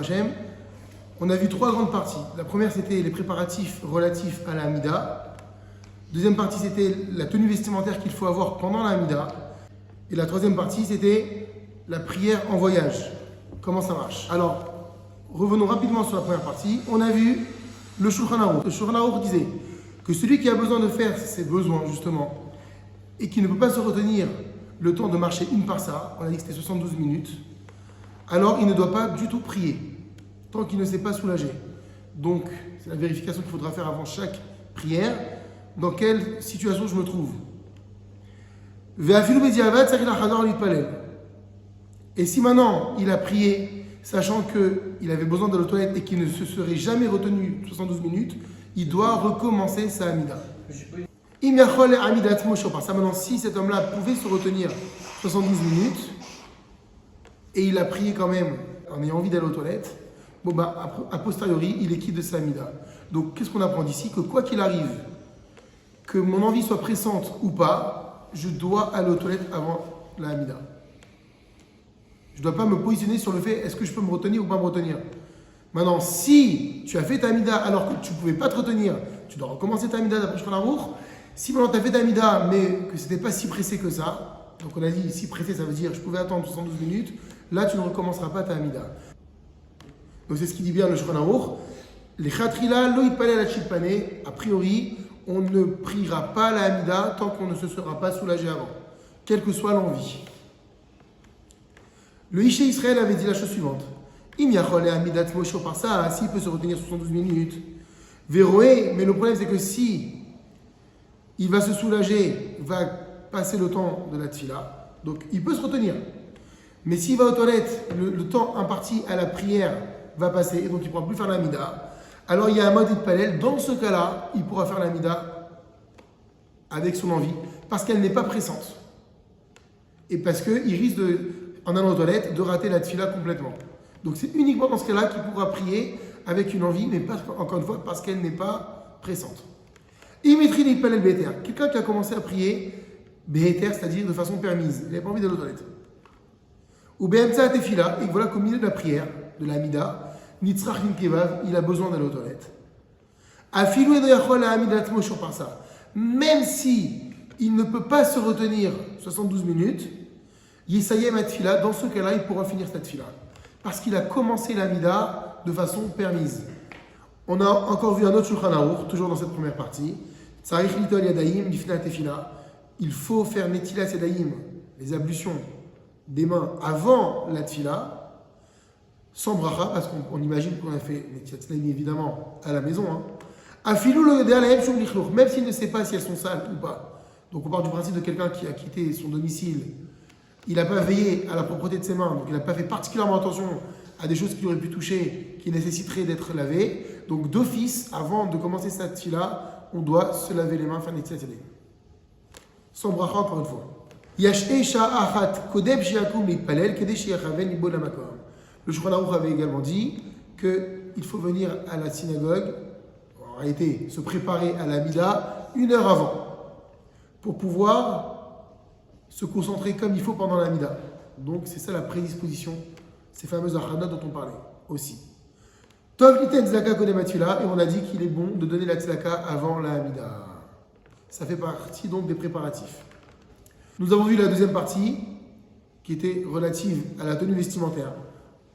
Hashem. On a vu trois grandes parties. La première, c'était les préparatifs relatifs à la Hamida. Deuxième partie, c'était la tenue vestimentaire qu'il faut avoir pendant la Hamida. Et la troisième partie, c'était la prière en voyage. Comment ça marche? Alors, revenons rapidement sur la première partie. On a vu le Shulchan Aruch. Le Shulchan Aruch disait que celui qui a besoin de faire ses besoins, justement, et qui ne peut pas se retenir le temps de marcher une parsa, on a dit que c'était 72 minutes, alors il ne doit pas du tout prier, tant qu'il ne s'est pas soulagé. Donc, c'est la vérification qu'il faudra faire avant chaque prière, dans quelle situation je me trouve. Et si maintenant il a prié, sachant qu'il avait besoin de la toilette et qu'il ne se serait jamais retenu 72 minutes, il doit recommencer sa Hamida. Maintenant, si cet homme-là pouvait se retenir 72 minutes et il a prié quand même en ayant envie d'aller aux toilettes, a posteriori, il est quitte de sa Hamida. Donc, qu'est-ce qu'on apprend d'ici? Que quoi qu'il arrive, que mon envie soit pressante ou pas, je dois aller aux toilettes avant la Hamida. Je ne dois pas me positionner sur le fait est-ce que je peux me retenir ou pas me retenir. Maintenant, si tu as fait ta Hamida alors que tu ne pouvais pas te retenir, tu dois recommencer ta Hamida d'après Shulchan Aruch. Si maintenant tu as fait ta Hamida mais que ce n'était pas si pressé que ça, donc on a dit si pressé ça veut dire je pouvais attendre 72 minutes, là tu ne recommenceras pas ta Hamida. Donc c'est ce qui dit bien le Shulchan Aruch. Les Khatrila, lo yitpalel ad shitpane, a priori, on ne priera pas la Hamida tant qu'on ne se sera pas soulagé avant, quelle que soit l'envie. Le Ishe Israël avait dit la chose suivante. Im yachol hamidat mosho par ça, s'il peut se retenir 72 minutes. Véroé, mais le problème c'est que si il va se soulager, va passer le temps de la tfila, donc il peut se retenir. Mais s'il va aux toilettes, le temps imparti à la prière va passer, et donc il ne pourra plus faire la mida. Alors il y a un mode d'Itpalel, dans ce cas-là, il pourra faire la mida avec son envie, parce qu'elle n'est pas pressante. Et parce qu'il risque, en allant aux toilettes, de rater la tfila complètement. Donc c'est uniquement dans ce cas-là qu'il pourra prier avec une envie, mais pas, encore une fois, parce qu'elle n'est pas pressante. Imetri l'Itpalel Be'eter, quelqu'un qui a commencé à prier Be'eter, c'est-à-dire de façon permise, il n'avait pas envie d'aller aux toilettes. Ou Be'emtsa Tefila, et voilà qu'au milieu de la prière, de la mida, Nitzrach Ninkevav, il a besoin d'aller aux toilettes. Afilou et Doyachol a Amidat Moshur par ça. Même si il ne peut pas se retenir 72 minutes, Yisayem Atfila, dans ce cas-là, il pourra finir cette tfila. Parce qu'il a commencé la mida de façon permise. On a encore vu un autre Shulchan Aruch, toujours dans cette première partie. Tsarich Litol Yadayim, Lifna Tefila. Il faut faire Netilas Yadayim, les ablutions des mains avant la tfila, sans bracha, parce qu'on imagine qu'on a fait Netilas Yadayim évidemment à la maison. Afilou lo yodea lahem shum lichloch, même s'il ne sait pas si elles sont sales ou pas. Donc on part du principe de quelqu'un qui a quitté son domicile. Il n'a pas veillé à la propreté de ses mains, donc il n'a pas fait particulièrement attention à des choses qu'il aurait pu toucher, qui nécessiteraient d'être lavées. Donc d'office, avant de commencer cette tfila, on doit se laver les mains, faire Netilas Yadayim. Sans bracha encore une fois. Le Shulchan Aruch avait également dit qu'il faut venir à la synagogue, en réalité se préparer à la mida 1 heure avant, pour pouvoir se concentrer comme il faut pendant la mida. Donc c'est ça la prédisposition, ces fameuses achanot dont on parlait aussi. Tov liten tzedaka kodem hatfila, et on a dit qu'il est bon de donner la tzedaka avant la mida. Ça fait partie donc des préparatifs. Nous avons vu la deuxième partie qui était relative à la tenue vestimentaire.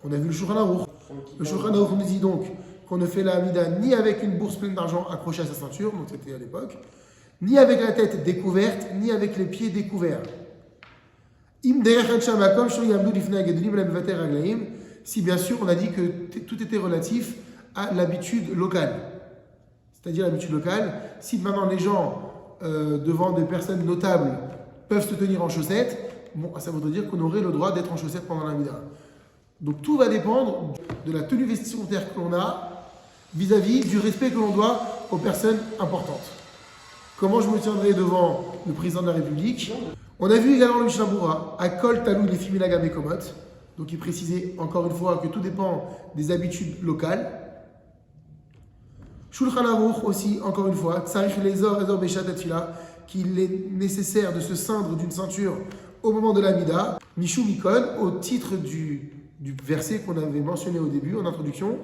On a vu le Shulchan Aruch. Le Shulchan Aruch nous dit donc qu'on ne fait la Hamida ni avec une bourse pleine d'argent accrochée à sa ceinture, donc c'était à l'époque, ni avec la tête découverte, ni avec les pieds découverts. Si bien sûr on a dit que tout était relatif à l'habitude locale. C'est-à-dire l'habitude locale, si maintenant les gens devant des personnes notables peuvent se tenir en chaussettes, bon, ça voudrait dire qu'on aurait le droit d'être en chaussettes pendant la Hamida. Donc tout va dépendre de la tenue vestimentaire que l'on a vis-à-vis du respect que l'on doit aux personnes importantes. Comment je me tiendrai devant le président de la République? On a vu également le Mishnah Berurah, Akol Talou les Fimilaga Bekomot. Donc il précisait encore une fois que tout dépend des habitudes locales. Shulchan Aruch aussi, encore une fois, Tsarich Lezor Ezor Beshat Atfila, qu'il est nécessaire de se ceindre d'une ceinture au moment de la Mida, Mishum Mikon, au titre du verset qu'on avait mentionné au début, en introduction,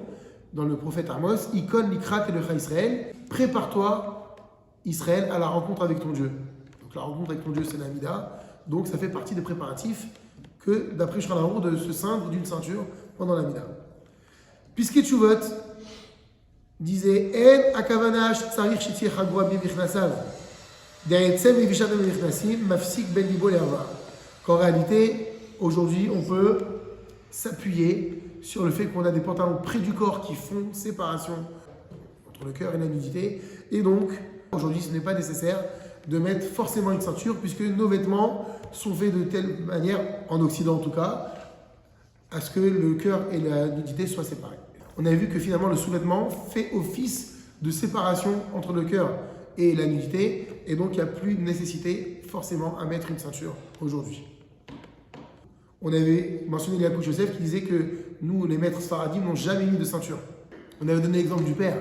dans le prophète Amos, Ikon Likrat Elocha Israël, prépare-toi, Israël, à la rencontre avec ton Dieu. Donc la rencontre avec ton Dieu, c'est l'Amida. Donc ça fait partie des préparatifs que, d'après Shulchan Arour, de se ceindre d'une ceinture pendant l'Amida. Puisque Tshuvot disait En akavanash tsarir shetieh chagua bimichnassav d'eretzem levishat bimichnassim mafsik ben libo le'ava. Qu'en réalité, aujourd'hui, on peut s'appuyer sur le fait qu'on a des pantalons près du corps qui font séparation entre le cœur et la nudité. Et donc, aujourd'hui, ce n'est pas nécessaire de mettre forcément une ceinture puisque nos vêtements sont faits de telle manière, en Occident en tout cas, à ce que le cœur et la nudité soient séparés. On a vu que finalement le sous-vêtement fait office de séparation entre le cœur et la nudité et donc il n'y a plus de nécessité forcément à mettre une ceinture aujourd'hui. On avait mentionné Yaakov Joseph qui disait que nous, les maîtres sfaradim, n'ont jamais mis de ceinture. On avait donné l'exemple du père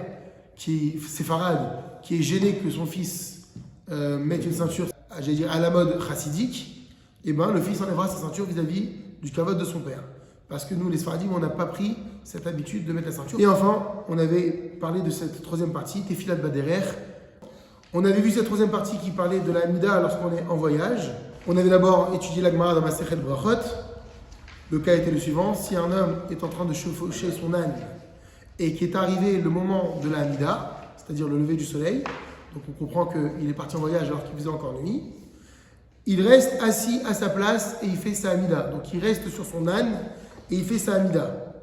qui est séfarade, qui est gêné que son fils mette une ceinture, j'allais dire à la mode chassidique. Et ben le fils enlèvera sa ceinture vis-à-vis du kavod de son père. Parce que nous, les sfaradim, on n'a pas pris cette habitude de mettre la ceinture. Et enfin, on avait parlé de cette troisième partie, Tefilat Baderer. On avait vu cette troisième partie qui parlait de la Amida lorsqu'on est en voyage. On avait d'abord étudié la Gemara dans Masechet Brachot. Le cas était le suivant, si un homme est en train de chevaucher son âne et qu'il est arrivé le moment de la Amida, c'est-à-dire le lever du soleil, donc on comprend qu'il est parti en voyage alors qu'il faisait encore nuit, il reste assis à sa place et il fait sa Amida. Donc il reste sur son âne et il fait sa Amida.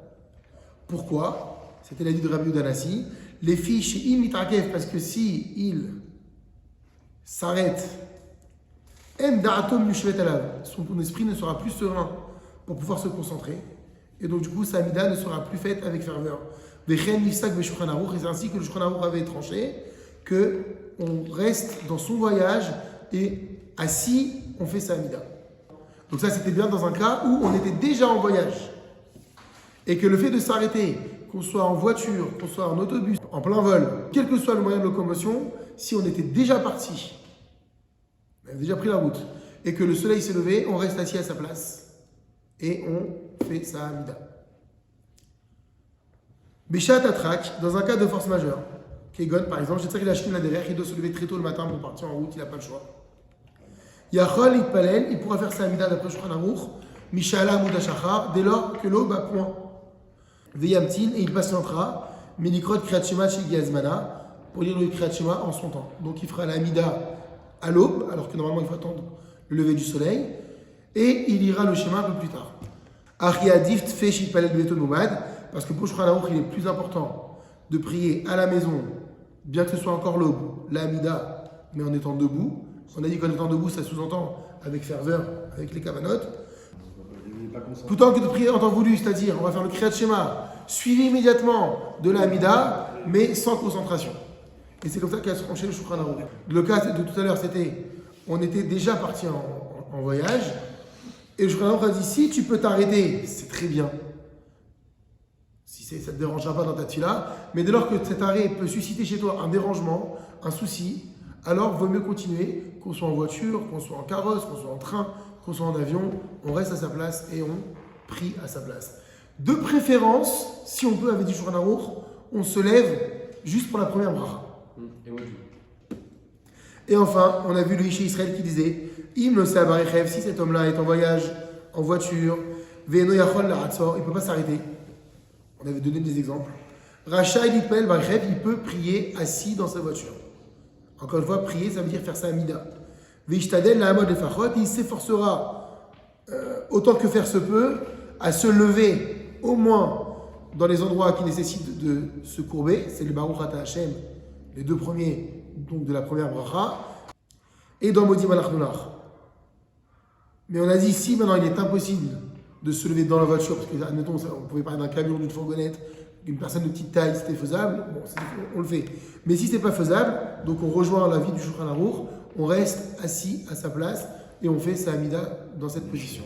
Pourquoi? C'était l'avis de Rabbi Udanassi. Les filles chez Imitrakev, parce que si il s'arrête, son esprit ne sera plus serein pour pouvoir se concentrer. Et donc du coup, sa Amida ne sera plus faite avec ferveur. Et c'est ainsi que le Shulchan Arour avait tranché qu'on reste dans son voyage et assis, on fait sa Amida. Donc ça, c'était bien dans un cas où on était déjà en voyage. Et que le fait de s'arrêter, qu'on soit en voiture, qu'on soit en autobus, en plein vol, quel que soit le moyen de locomotion, si on était déjà parti, on avait déjà pris la route, et que le soleil s'est levé, on reste assis à sa place et on fait sa Amida. Béchat Atrak, dans un cas de force majeure, Kegon par exemple, j'ai tiré la chine là derrière, il doit se lever très tôt le matin pour partir en route, il n'a pas le choix. Yachol Itpalel, il pourra faire sa Amida d'après Shulchan Arour, Mishala Mudashachar, dès lors que l'aube a point. Veyamtin, et il patientera, Menikrot Kriyat Shema Shegi Azmana, pour lire le Kriyat Shema en son temps. Donc il fera la Amida à l'aube, alors que normalement il faut attendre le lever du soleil, et il ira le schéma un peu plus tard. Ariadift fait Shipalel Beton Nomad, parce que pour Shulchan Arour, il est plus important de prier à la maison, bien que ce soit encore l'aube, la Amida, mais en étant debout. On a dit qu'en étant debout, ça sous-entend avec ferveur, avec les kavanotes. Plutôt que de prier en temps voulu, c'est-à-dire on va faire le Kriyat Shema, suivi immédiatement de la Amida, mais sans concentration. Et c'est comme ça qu'a se tranché le Shulchan Arour. Le cas de tout à l'heure, c'était, on était déjà parti en voyage, et le Shulchan Arour a dit, si tu peux t'arrêter, c'est très bien. Si ça ne te dérangera pas dans ta tefila, mais dès lors que cet arrêt peut susciter chez toi un dérangement, un souci, alors vaut mieux continuer, qu'on soit en voiture, qu'on soit en carrosse, qu'on soit en train, qu'on soit en avion, on reste à sa place et on prie à sa place. De préférence, si on peut, avait dit Shulchan Arour, on se lève juste pour la première bracha. Et enfin, on a vu le Ishe Israël qui disait Im lo se'abarechev, si cet homme-là est en voyage, en voiture, ve'eno yachol la'atzor, il ne peut pas s'arrêter. On avait donné des exemples. Racha ilitpel barechev, il peut prier assis dans sa voiture. Encore une fois, prier, ça veut dire faire sa Amida. Ve'ishtadel la'amod lefachot, il s'efforcera autant que faire se peut à se lever au moins dans les endroits qui nécessitent de se courber. C'est le Baruch Ata Hashem, les deux premiers donc de la première bracha, et dans Modi Malach Nolach. Mais on a dit, si maintenant il est impossible de se lever dans la voiture, parce que, admettons, on pouvait parler d'un camion, d'une fourgonnette, d'une personne de petite taille, c'était faisable, bon, on le fait. Mais si ce n'est pas faisable, donc on rejoint la vie du Shulchan Arour, on reste assis à sa place et on fait sa Amida dans cette position.